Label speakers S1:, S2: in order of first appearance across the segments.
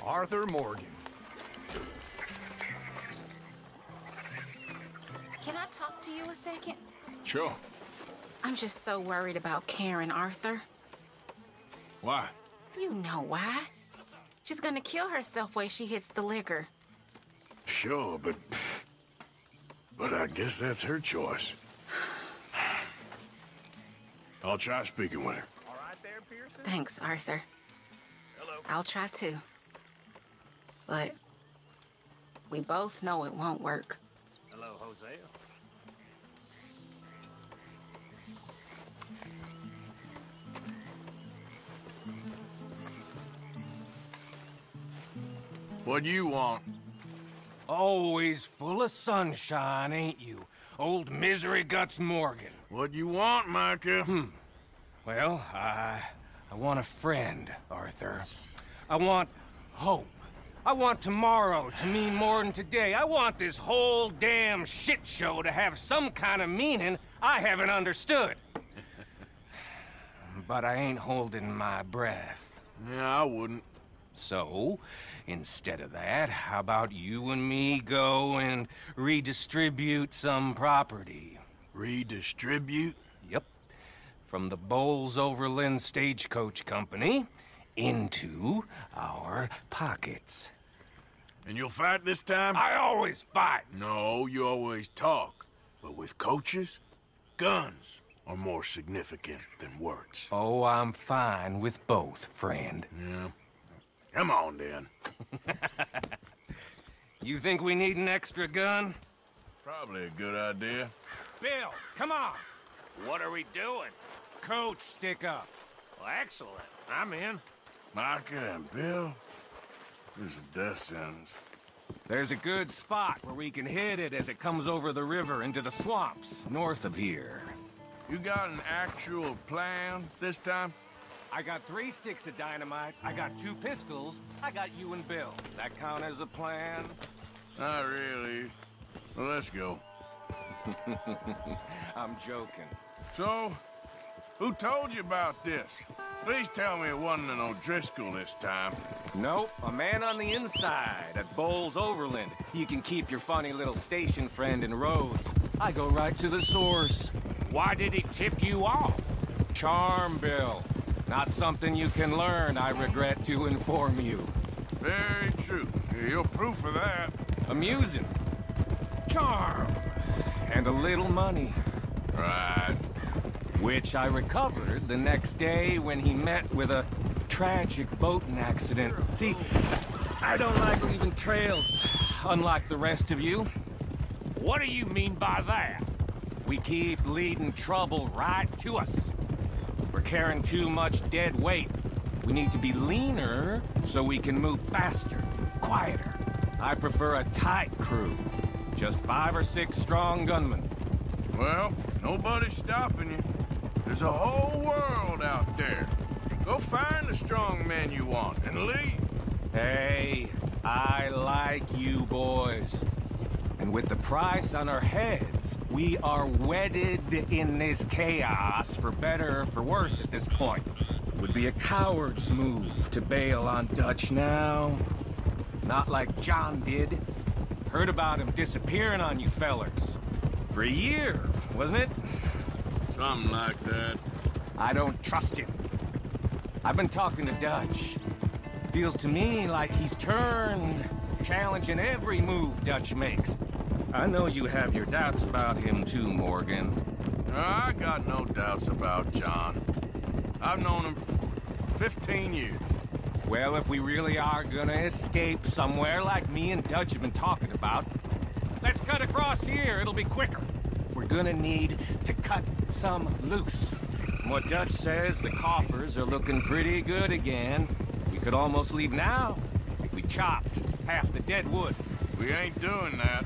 S1: Arthur Morgan.
S2: Can I talk to you a second?
S1: Sure.
S2: I'm just so worried about Karen, Arthur.
S1: Why?
S2: You know why. She's gonna kill herself when she hits the liquor.
S1: Sure, but I guess that's her choice. I'll try speaking with her.
S3: All right there, Pearson?
S2: Thanks, Arthur.
S3: Hello.
S2: I'll try too. But we both know it won't work.
S3: Hello, Hosea.
S1: What do you want?
S4: Always full of sunshine, ain't you? Old Misery Guts Morgan.
S1: What do you want, Micah?
S4: Well, I want a friend, Arthur. I want hope. I want tomorrow to mean more than today. I want this whole damn shit show to have some kind of meaning I haven't understood. But I ain't holding my breath.
S1: Yeah, I wouldn't.
S4: So, instead of that, how about you and me go and redistribute some property?
S1: Redistribute?
S4: Yep. From the Bowles-Overland Stagecoach Company into our pockets.
S1: And you'll fight this time?
S4: I always fight!
S1: No, you always talk. But with coaches, guns are more significant than words.
S4: Oh, I'm fine with both, friend.
S1: Yeah. Come on, then.
S4: You think we need an extra gun?
S1: Probably a good idea.
S4: Bill, come on!
S3: What are we doing?
S4: Coach, stick up.
S3: Well, excellent. I'm in.
S1: Micah and Bill? This is a death sentence.
S4: There's a good spot where we can hit it as it comes over the river into the swamps north of here.
S1: You got an actual plan this time?
S4: I got 3 sticks of dynamite, I got 2 pistols, I got you and Bill. That count as a plan?
S1: Not really. Well, let's go.
S4: I'm joking.
S1: So, who told you about this? Please tell me it wasn't an O'Driscoll this time.
S4: Nope, a man on the inside at Bowles-Overland. You can keep your funny little station friend in Rhodes. I go right to the source.
S3: Why did he tip you off?
S4: Charm, Bill. Not something you can learn, I regret to inform you.
S1: Very true. You're proof of that.
S4: Amusing. Charm. And a little money.
S1: Right.
S4: Which I recovered the next day when he met with a tragic boating accident. See, I don't like leaving trails, unlike the rest of you.
S3: What do you mean by that?
S4: We keep leading trouble right to us. We're carrying too much dead weight. We need to be leaner so we can move faster, quieter. I prefer a tight crew. Just 5 or 6 strong gunmen.
S1: Well, nobody's stopping you. There's a whole world out there. Go find the strong men you want and leave.
S4: Hey, I like you boys. And with the price on our heads, we are wedded in this chaos, for better or for worse at this point. It would be a coward's move to bail on Dutch now. Not like John did. Heard about him disappearing on you fellers. For a year, wasn't it?
S1: Something like that.
S4: I don't trust him. I've been talking to Dutch. Feels to me like he's turned, challenging every move Dutch makes. I know you have your doubts about him too, Morgan.
S1: I got no doubts about John. I've known him for 15 years.
S4: Well, if we really are gonna escape somewhere like me and Dutch have been talking about, let's cut across here, it'll be quicker. We're gonna need to cut some loose. From what Dutch says, the coffers are looking pretty good again. We could almost leave now if we chopped half the dead wood.
S1: We ain't doing that.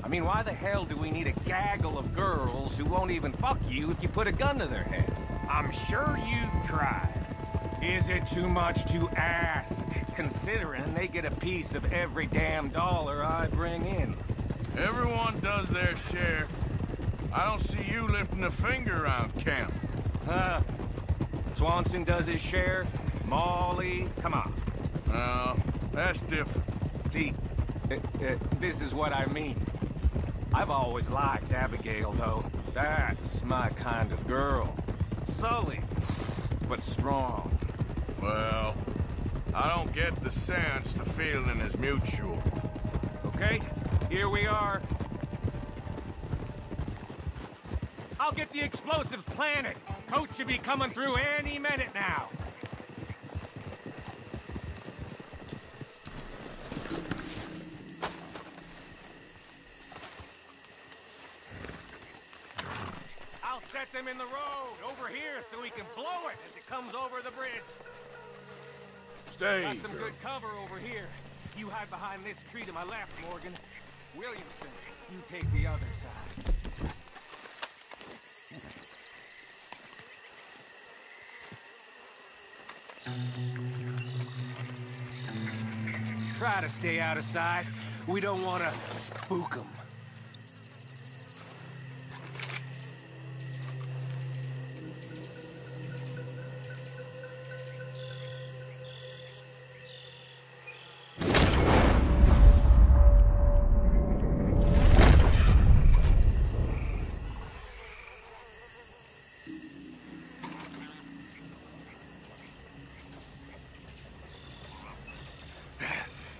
S4: I mean, why the hell do we need a gaggle of girls who won't even fuck you if you put a gun to their head?
S3: I'm sure you've tried.
S4: Is it too much to ask, considering they get a piece of every damn dollar I bring in?
S1: Everyone does their share. I don't see you lifting a finger around camp.
S4: Swanson does his share. Molly, come on.
S1: Well, That's different.
S4: See, this is what I mean. I've always liked Abigail, though. That's my kind of girl. Sully, but strong.
S1: Well, I don't get the sense the feeling is mutual.
S4: Okay, here we are. I'll get the explosives planted. Coach should be coming through any minute now. I'll set them in the road over here so we can blow it as it comes over the bridge.
S1: Stay.
S4: Got some good cover over here. You hide behind this tree to my left, Morgan. Williamson, you take the other side. Try to stay out of sight. We don't want to spook them.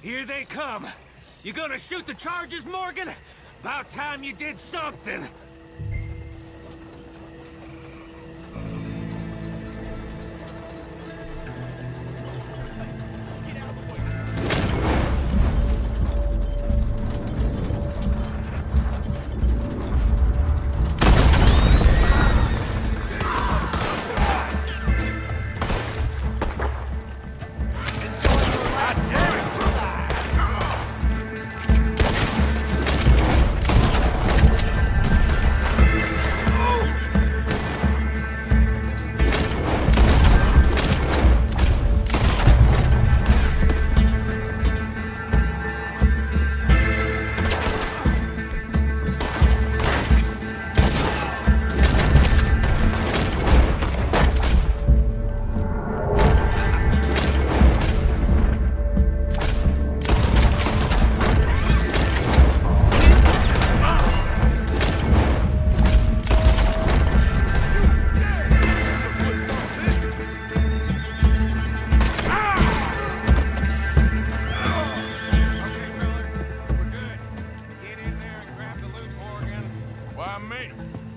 S4: Here they come. You gonna shoot the charges, Morgan? About time you did something.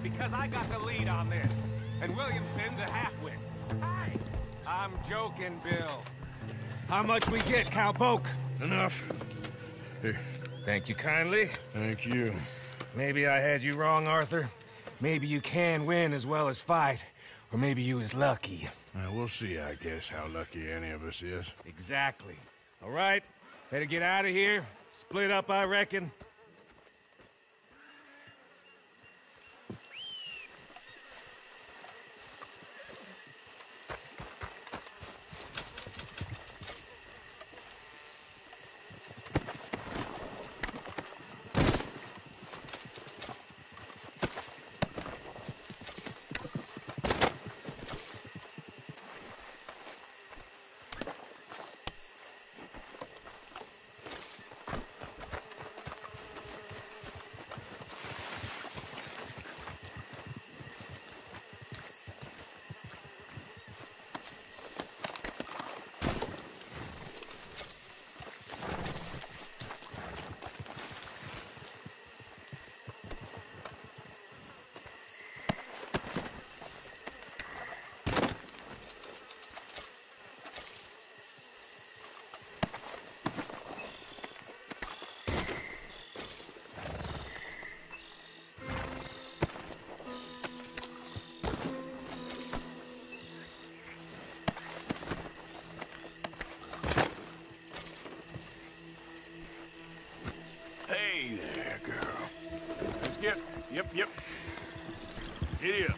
S4: Because I got the lead on this, and Williamson's a halfwit. Hi! I'm joking, Bill. How much we get, cowpoke?
S1: Enough. Here.
S4: Thank you kindly.
S1: Thank you.
S4: Maybe I had you wrong, Arthur. Maybe you can win as well as fight. Or maybe you was lucky.
S1: We'll see, I guess, how lucky any of us is.
S4: Exactly. All right, better get out of here. Split up, I reckon.
S1: Hey there, girl. Let's get... Yep. Giddy up.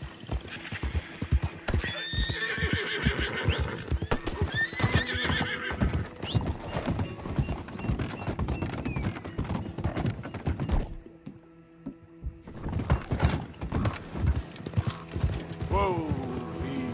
S1: Whoa, easy.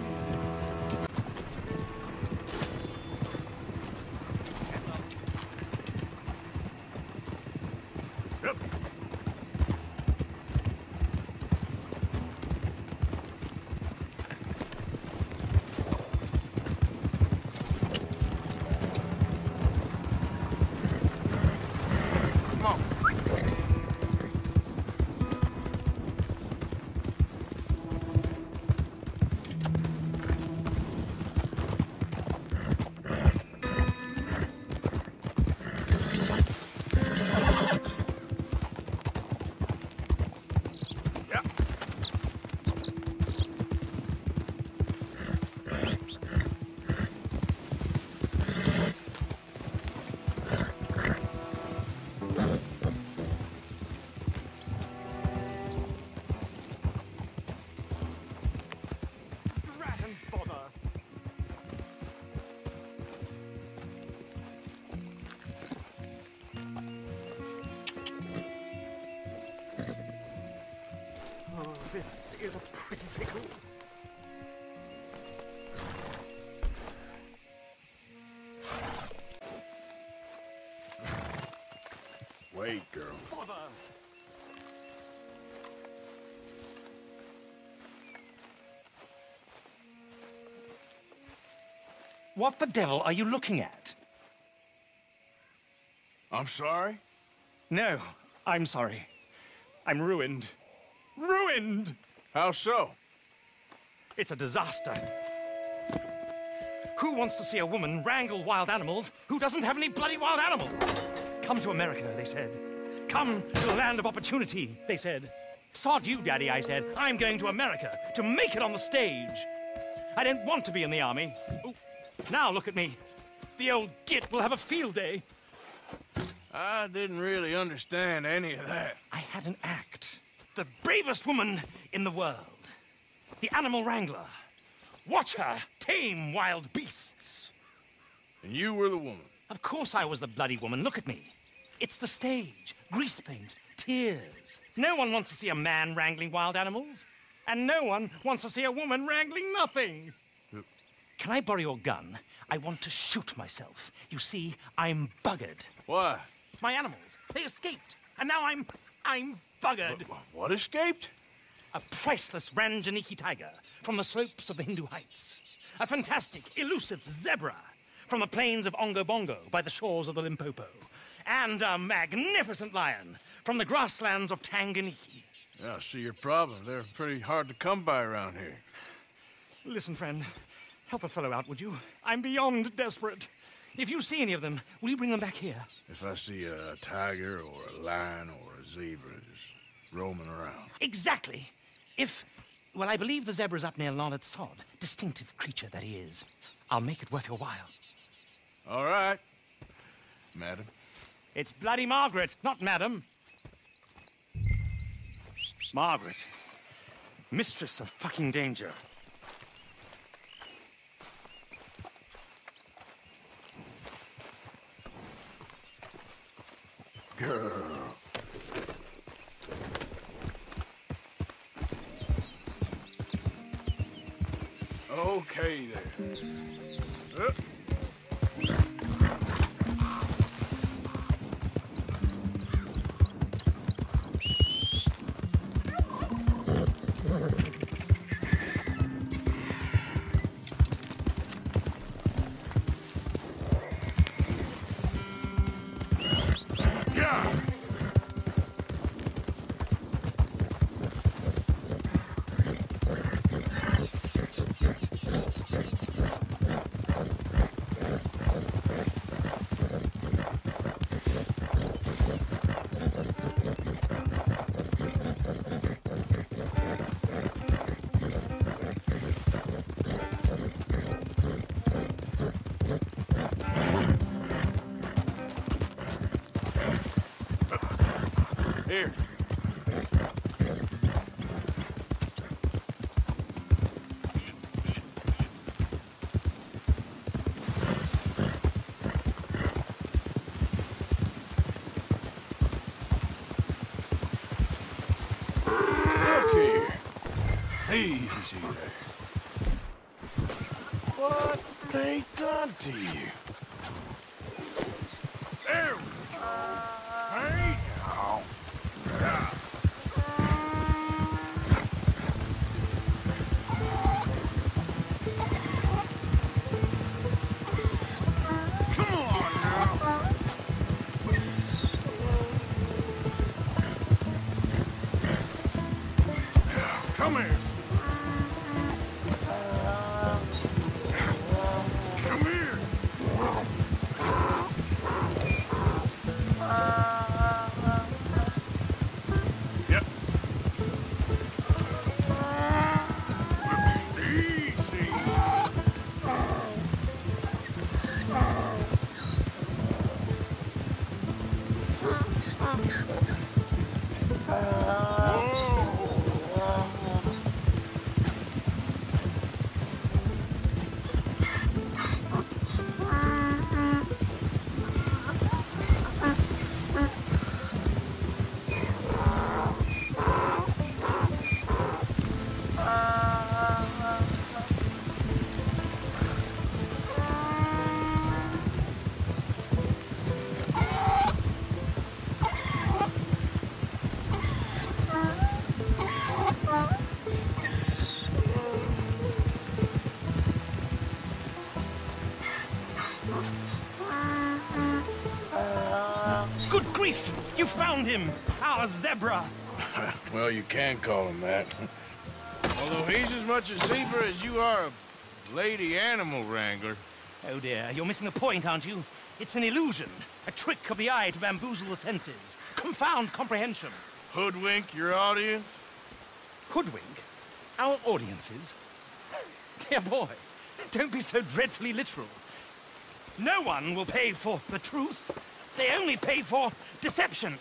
S5: This is a pretty pickle.
S1: Wait, girl.
S5: Bother. What the devil are you looking at?
S1: I'm sorry?
S5: No, I'm sorry. I'm ruined. Ruined!
S1: How so?
S5: It's a disaster. Who wants to see a woman wrangle wild animals who doesn't have any bloody wild animals? Come to America, they said. Come to the land of opportunity, they said. Sod you, Daddy, I said. I'm going to America to make it on the stage. I don't want to be in the army. Ooh. Now look at me. The old git will have a field day.
S1: I didn't really understand any of that.
S5: I had an act. The bravest woman in the world. The animal wrangler. Watch her tame wild beasts.
S1: And you were the woman.
S5: Of course I was the bloody woman. Look at me. It's the stage. Grease paint. Tears. No one wants to see a man wrangling wild animals. And no one wants to see a woman wrangling nothing. Can I borrow your gun? I want to shoot myself. You see, I'm buggered.
S1: Why?
S5: My animals, they escaped. And now I'm buggered.
S1: What escaped?
S5: A priceless Ranjaniki tiger from the slopes of the Hindu Heights. A fantastic, elusive zebra from the plains of Ongo Bongo by the shores of the Limpopo. And a magnificent lion from the grasslands of Tanganyika.
S1: Yeah, I see your problem. They're pretty hard to come by around here.
S5: Listen, friend. Help a fellow out, would you? I'm beyond desperate. If you see any of them, will you bring them back here?
S1: If I see a tiger or a lion or a zebra just roaming around.
S5: Exactly. Well, I believe the zebra's up near Larned Sod. Distinctive creature that he is. I'll make it worth your while.
S1: All right, madam.
S5: It's bloody Margaret, not madam. Margaret. Mistress of fucking danger.
S1: Girl. Okay there. Here. Look here. Easy there. What they done to you? There we go. Hey now. Come here. Come here.
S5: grief! You found him! Our zebra!
S1: Well, you can call him that. Although he's as much a zebra as you are a lady animal wrangler.
S5: Oh dear, you're missing the point, aren't you? It's an illusion. A trick of the eye to bamboozle the senses. Confound comprehension.
S1: Hoodwink your audience?
S5: Hoodwink? Our audiences? Dear boy, don't be so dreadfully literal. No one will pay for the truth. They only pay for deception.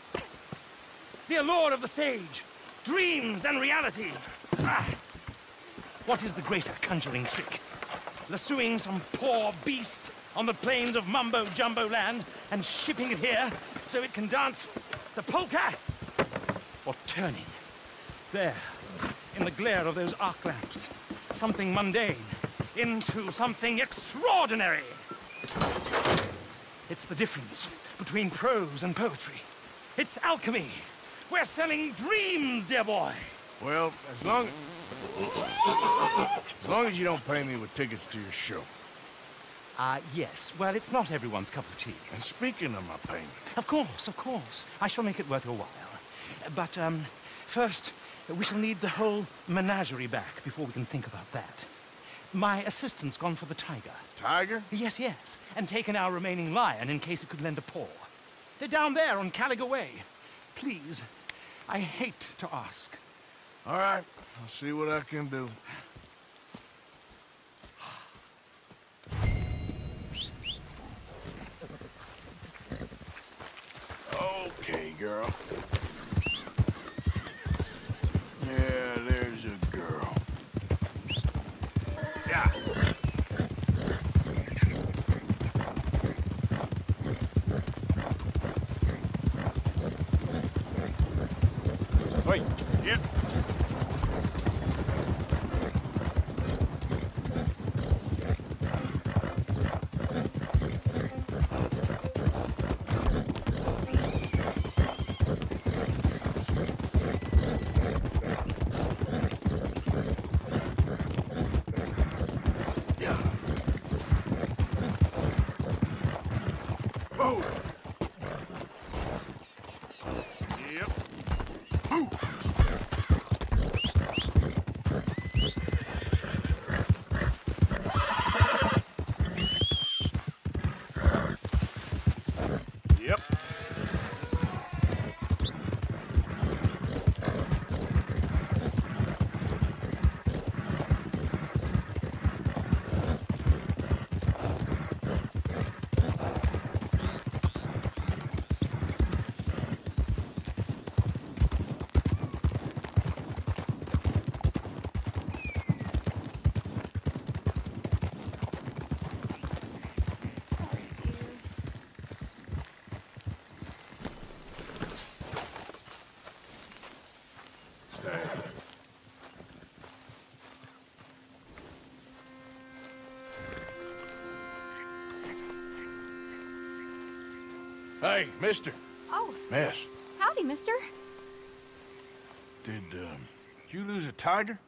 S5: The allure of the stage. Dreams and reality. Ah. What is the greater conjuring trick? Lassoing some poor beast on the plains of mumbo-jumbo land and shipping it here so it can dance the polka? Or turning, there, in the glare of those arc lamps, something mundane into something extraordinary. It's the difference between prose and poetry. It's alchemy. We're selling dreams, dear boy.
S1: Well, as long as you don't pay me with tickets to your show.
S5: Yes. Well, it's not everyone's cup of tea.
S1: And speaking of my payment...
S5: Of course. I shall make it worth your while. But, first, we shall need the whole menagerie back before we can think about that. My assistant's gone for the tiger.
S1: Tiger?
S5: Yes. And taken our remaining lion in case it could lend a paw. They're down there on Caliga Way. Please, I hate to ask.
S1: All right, I'll see what I can do. Okay, girl. Yeah, there's a girl. Yeah.
S5: Wait.
S1: Yep. Yep. Stay. Hey, mister.
S6: Oh,
S1: Miss,
S6: howdy, mister.
S1: did you lose a tiger?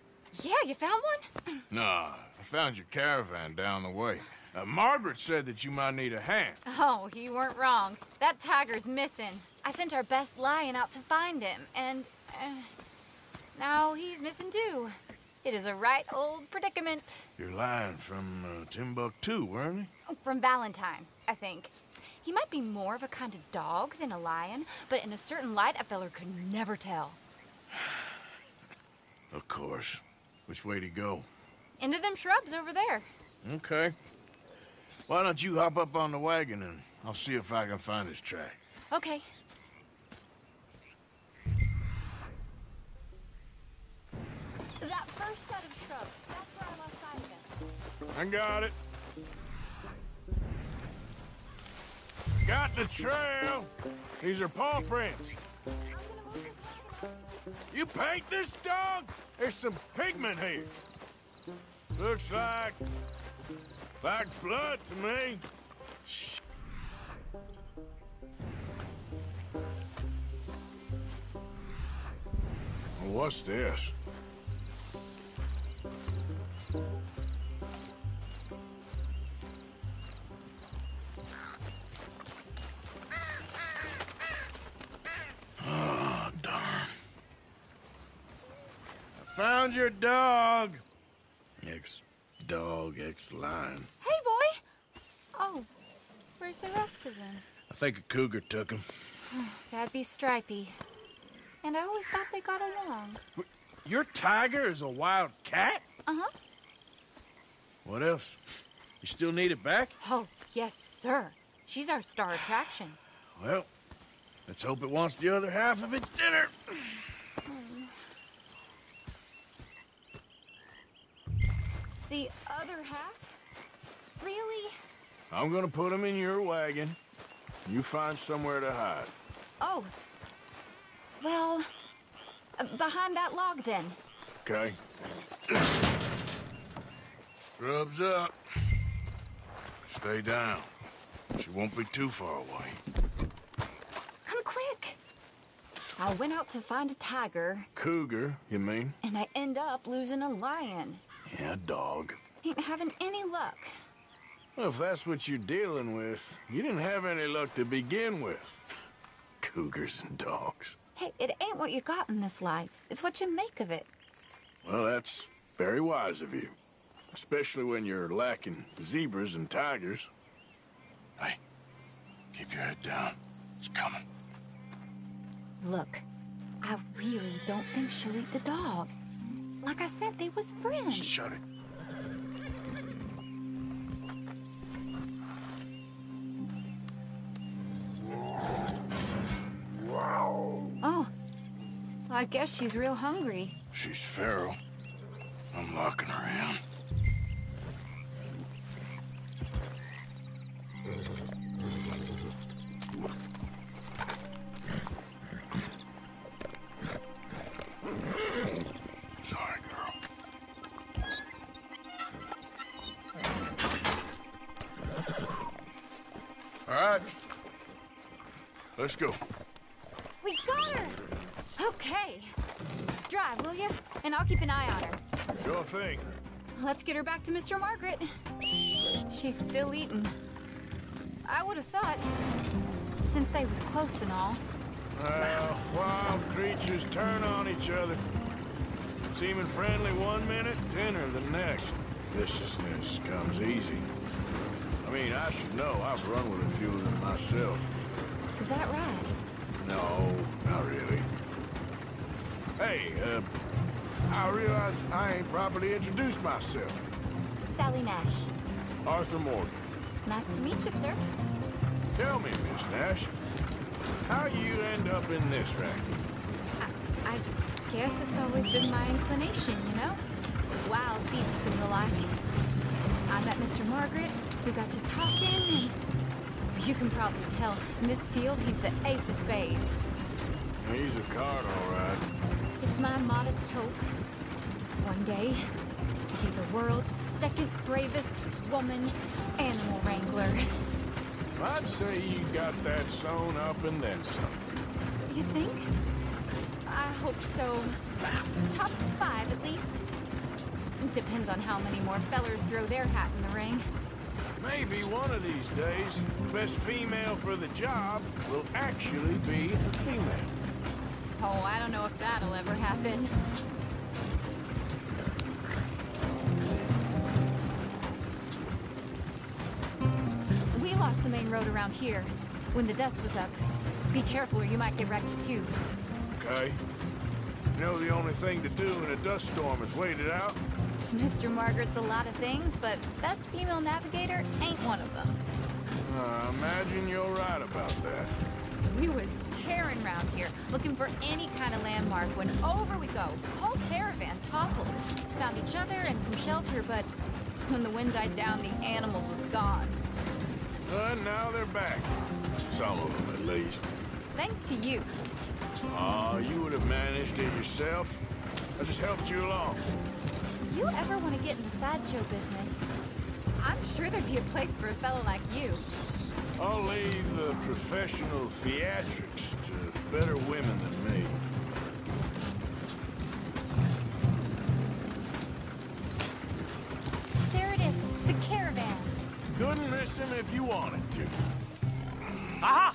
S6: Yeah, you found one?
S1: Nah, I found your caravan down the way. Margaret said that you might need a hand.
S6: Oh, you weren't wrong. That tiger's missing. I sent our best lion out to find him, and now he's missing too. It is a right old predicament.
S1: You're lying from Timbuktu, weren't he?
S6: From Valentine, I think. He might be more of a kind of dog than a lion, but in a certain light, a feller could never tell.
S1: Of course. Which way to go?
S6: Into them shrubs over there.
S1: Okay. Why don't you hop up on the wagon and I'll see if I can find his track.
S6: Okay. That first set of shrubs, that's where I lost sight of him.
S1: I got it. Got the trail. These are paw prints. You paint this dog? There's some pigment here. Looks like blood to me. Well, what's this? found your dog. Ex-dog, ex-lion.
S6: Hey, boy! Oh, where's the rest of them?
S1: I think a cougar took him.
S6: That'd be Stripey. And I always thought they got along.
S1: Your tiger is a wild cat?
S6: Uh-huh.
S1: What else? You still need it back?
S6: Oh, yes, sir. She's our star attraction.
S1: Well, let's hope it wants the other half of its dinner.
S6: The other half? Really?
S1: I'm gonna put him in your wagon. You find somewhere to hide.
S6: Oh. Well, behind that log, then.
S1: Okay. Rubs up. Stay down. She won't be too far away.
S6: Come quick. I went out to find a tiger.
S1: Cougar, you mean?
S6: And I end up losing a lion.
S1: Yeah, dog.
S6: Ain't having any luck.
S1: Well, if that's what you're dealing with, you didn't have any luck to begin with. Cougars and dogs.
S6: Hey, it ain't what you got in this life. It's what you make of it.
S1: Well, that's very wise of you. Especially when you're lacking zebras and tigers. Hey, keep your head down. It's coming.
S6: Look, I really don't think she'll eat the dog. Like I said, they was friends.
S1: Shut it.
S6: Oh, I guess she's real hungry.
S1: She's feral. I'm locking her in. Sorry, girl. All right. Let's go.
S6: We got her! Okay. Drive, will you? And I'll keep an eye on her.
S1: Sure thing.
S6: Let's get her back to Mr. Margaret. She's still eating. I would have thought, since they was close and all.
S1: Well, wild creatures turn on each other. Seeming friendly one minute, tender the next. Viciousness comes easy. I mean, I should know. I've run with a few of them myself.
S6: Is that right?
S1: No, not really. Hey, I realize I ain't properly introduced myself.
S6: Sally Nash.
S1: Arthur Morgan.
S6: Nice to meet you, sir.
S1: Tell me, Miss Nash, how you end up in this racket?
S6: I guess it's always been my inclination, you know? Wild beasts and the like. I met Mr. Margaret, we got to talking, and you can probably tell, in this field, he's the ace of spades.
S1: He's a card, all right.
S6: It's my modest hope, one day, to be the world's second bravest woman animal wrangler.
S1: I'd say you got that sewn up and then some.
S6: You think? I hope so. Top 5, at least. Depends on how many more fellers throw their hat in the ring.
S1: Maybe one of these days, the best female for the job will actually be a female.
S6: Oh, I don't know if that'll ever happen. We lost the main road around here when the dust was up. Be careful or you might get wrecked too.
S1: Okay. You know the only thing to do in a dust storm is wait it out?
S6: Mr. Margaret's a lot of things, but best female navigator ain't one of them.
S1: Imagine you're right about that.
S6: We was tearing around here, looking for any kind of landmark when over we go. Whole caravan toppled. Found each other and some shelter, but when the wind died down, the animals was gone.
S1: And now they're back. Some of them, at least.
S6: Thanks to you.
S1: You would have managed it yourself. I just helped you along.
S6: You ever want to get in the sideshow business? I'm sure there'd be a place for a fellow like you.
S1: I'll leave the professional theatrics to better women than me.
S6: There it is, the caravan.
S1: Couldn't miss him if you wanted to.
S5: Aha!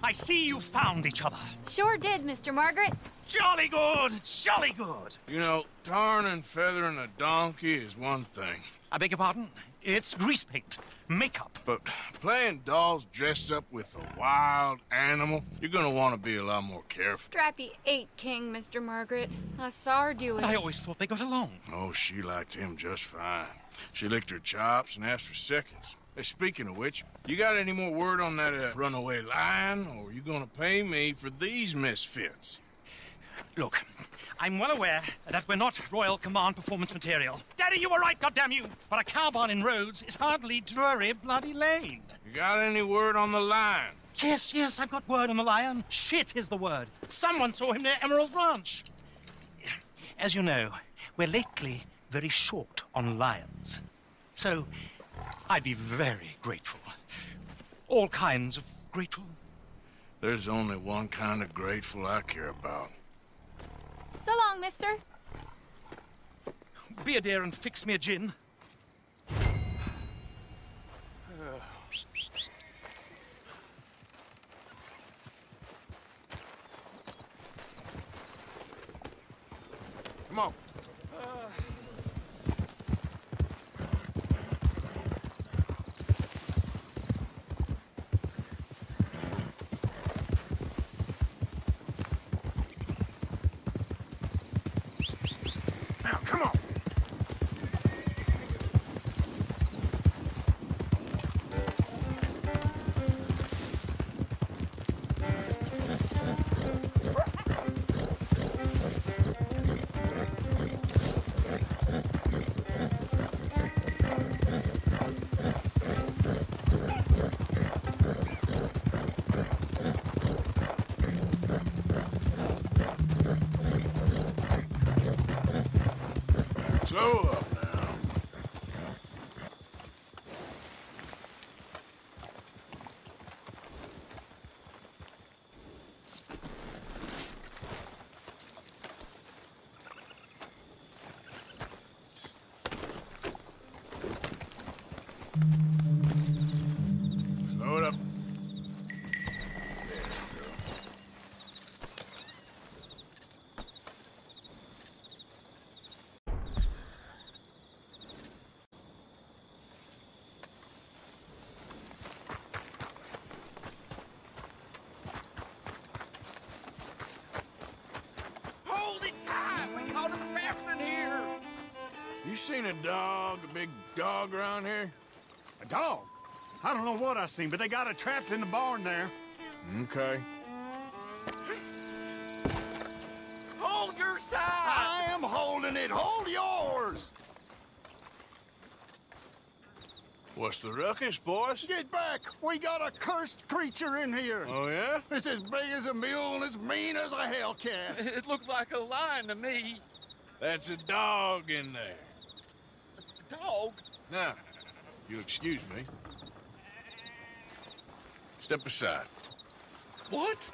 S5: I see you found each other.
S6: Sure did, Mr. Margaret.
S5: Jolly good, jolly good.
S1: You know, tarring and feathering a donkey is one thing.
S5: I beg your pardon? It's grease paint, makeup.
S1: But playing dolls dressed up with a wild animal, you're gonna want to be a lot more careful.
S6: Strappy ate King, Mr. Margaret. I saw her do it.
S5: I always thought they got along.
S1: Oh, she liked him just fine. She licked her chops and asked for seconds. Hey, speaking of which, you got any more word on that runaway lion, or are you gonna pay me for these misfits?
S5: Look, I'm well aware that we're not Royal Command performance material. Daddy, you were right, goddammit you! But a cow barn in Rhodes is hardly Drury Bloody Lane.
S1: You got any word on the lion?
S5: Yes, I've got word on the lion. Shit is the word. Someone saw him near Emerald Ranch. As you know, we're lately very short on lions. So, I'd be very grateful. All kinds of grateful.
S1: There's only one kind of grateful I care about.
S6: So long, mister.
S5: Be a dear and fix me a gin.
S1: Come on. Now, come on. Slow up now. Slow it up.
S3: Hold it tight! We caught him trapped in here!
S1: You seen a dog, a big dog around here?
S7: A dog? I don't know what I seen, but they got it trapped in the barn there.
S1: Okay.
S3: Hold your side!
S7: I am holding it. Hold yours.
S1: What's the ruckus, boys?
S7: Get back. We got a cursed creature in here.
S1: Oh, yeah?
S7: It's as big as a mule and as mean as a hellcat.
S3: It looks like a lion to me.
S1: That's a dog in there.
S3: Dog?
S1: Now, if you'll excuse me. Step aside.
S3: What?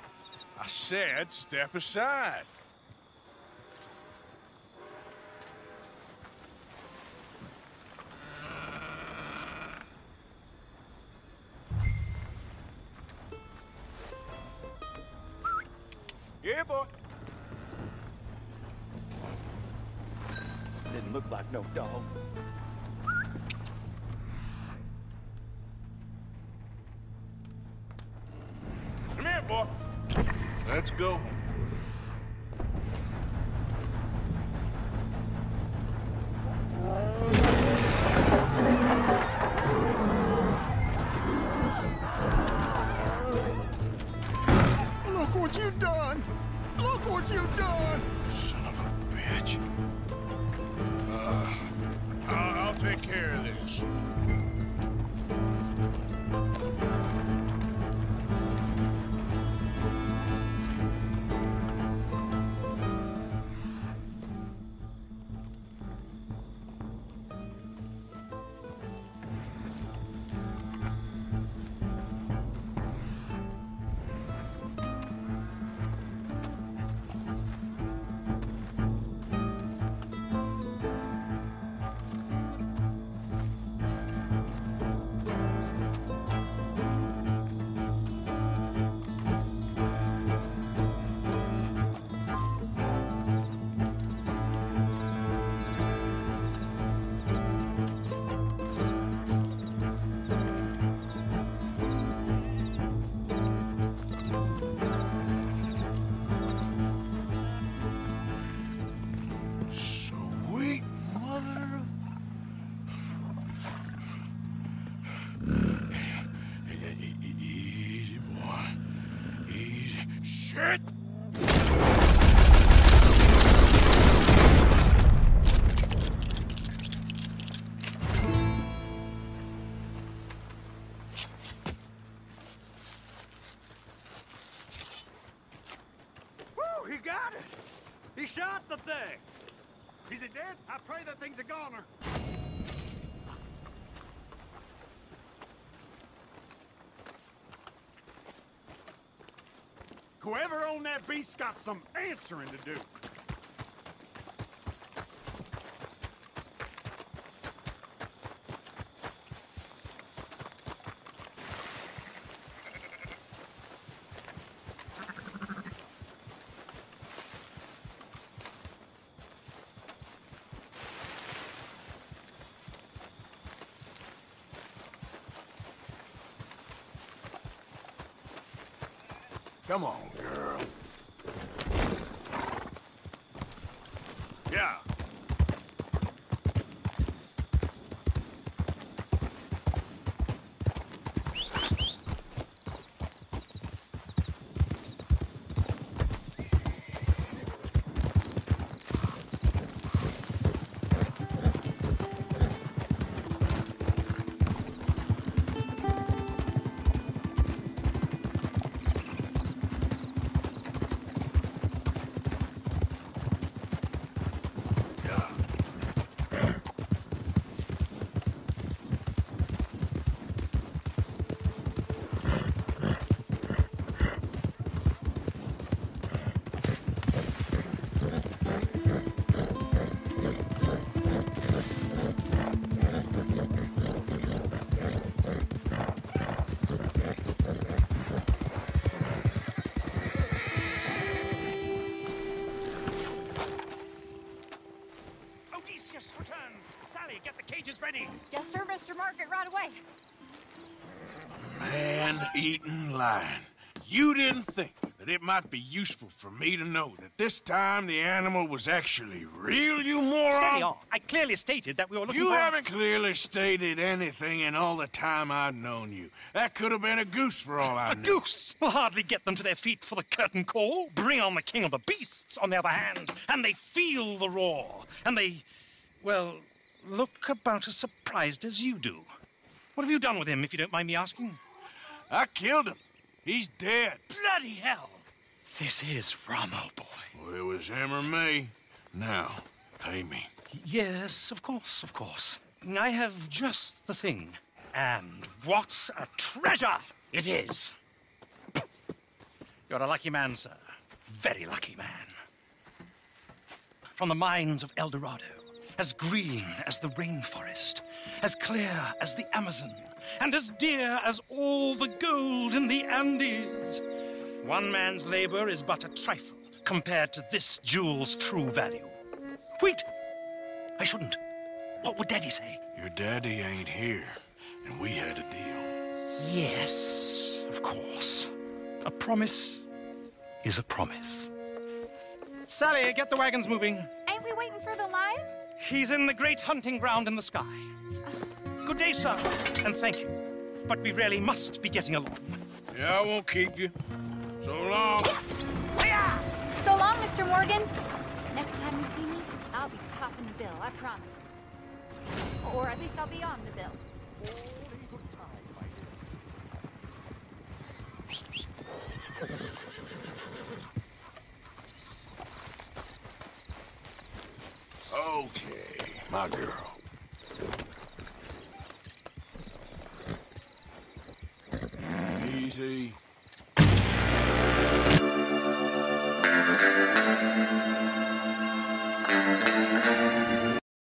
S1: I said step aside. Yeah, boy.
S7: Didn't look like no dog.
S1: Come here, boy. Let's go.
S7: Look what you done. Look what you done.
S1: Son of a bitch. I'll take care of this. shit!
S7: Woo, he got it! He shot the thing! Is it dead? I pray that thing's a goner. Whoever owned that beast's got some answering to do.
S1: Come on, girl. Yeah.
S5: Ready.
S6: Yes, sir, Mr. Margaret, right away.
S1: Man-eating lion. You didn't think that it might be useful for me to know that this time the animal was actually real, you moron?
S5: Steady on. I clearly stated that we were looking for...
S1: You haven't clearly stated anything in all the time I've known you. That could have been a goose for all I know.
S5: A goose will hardly get them to their feet for the curtain call. Bring on the king of the beasts, on the other hand, and they feel the roar. And they, well, look about as surprised as you do. What have you done with him, if you don't mind me asking?
S1: I killed him. He's dead.
S5: Bloody hell! This is Ramo, boy.
S1: Well, it was him or me. Now, pay me.
S5: Yes, of course, of course. I have just the thing. And what a treasure it is! You're a lucky man, sir. Very lucky man. From the mines of El Dorado, as green as the rainforest, as clear as the Amazon, and as dear as all the gold in the Andes. One man's labor is but a trifle compared to this jewel's true value. Wait! I shouldn't. What would Daddy say?
S1: Your daddy ain't here, and we had a deal.
S5: Yes, of course. A promise is a promise. Sally, get the wagons moving.
S6: Ain't we waiting for the lion?
S5: He's in the great hunting ground in the sky. Good day, sir, and thank you. But we really must be getting along.
S1: Yeah, I won't keep you. So long.
S6: So long, Mr. Morgan. Next time you see me, I'll be topping the bill, I promise. Or at least I'll be on the bill.
S1: Okay, my girl. Easy.